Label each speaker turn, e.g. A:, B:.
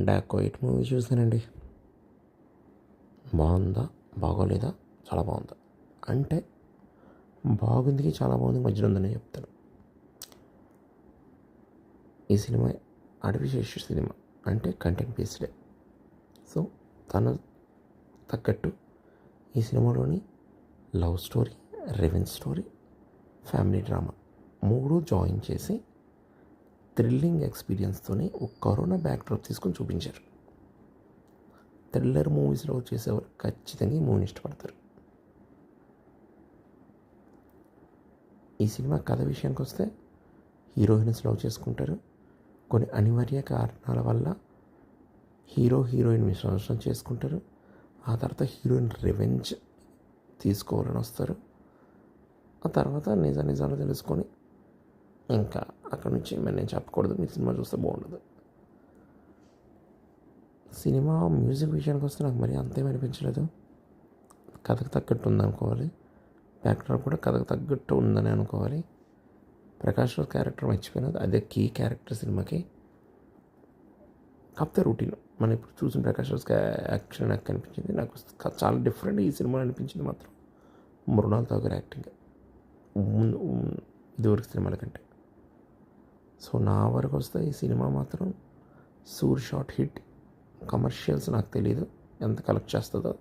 A: డాకోయిట్ movie చూసానండి. బాగుందా బాగోలేదా? చాలా బాగుంది. అంటే బాగుందికి చాలా బాగుంది మధ్యలో ఉందని చెప్తాను. ఈ సినిమా అడవిశేషు సినిమా అంటే కంటెంట్ బేస్డే. సో తను తగ్గట్టు ఈ సినిమాలోని love story, revenge story, family drama మూడు జాయిన్ చేసి థ్రిల్లింగ్ ఎక్స్పీరియన్స్తోని ఒక కరోనా బ్యాక్డ్రాప్ తీసుకొని చూపించారు. థ్రిల్లర్ మూవీస్లో చేసేవారు ఖచ్చితంగా ఈ మూవీని ఇష్టపడతారు. ఈ సినిమా కథ విషయానికి వస్తే హీరోయిన్స్ లవ్ చేసుకుంటారు. కొన్ని అనివార్య కారణాల వల్ల హీరోయిన్ విశ్వాసం చేసుకుంటారు. ఆ తర్వాత హీరోయిన్ రివెంజ్ తీసుకోవాలని వస్తారు. ఆ తర్వాత నిజాలు తెలుసుకొని ఇంకా అక్కడ నుంచి మరి నేను చెప్పకూడదు, మీరు సినిమా చూస్తే బాగుండదు. సినిమా మ్యూజిక్ విషయానికి వస్తే నాకు మరీ అంతేం అనిపించలేదు. కథకు తగ్గట్టు ఉందనుకోవాలి. బ్యాక్డ్రాప్ కూడా కథకు తగ్గట్టు ఉందని అనుకోవాలి. ప్రకాష్ రాజ్ క్యారెక్టర్ మర్చిపోయినది, అదే కీ క్యారెక్టర్ సినిమాకి. కాకపోతే రొటీన్ మనం ఇప్పుడు చూసిన ప్రకాష్ రాజ్ యాక్షన్ నాకు కనిపించింది, నాకు చాలా డిఫరెంట్ ఈ సినిమా అనిపించింది మాత్రం మృణాల్ ఠాకూర్ యాక్టింగ్ ముందు ఇదివరకు సినిమాల కంటే. సో నా వరకు వస్తే ఈ సినిమా మాత్రం షార్ట్ హిట్. కమర్షియల్స్ నాకు తెలియదు ఎంత కలెక్ట్ చేస్తుందో.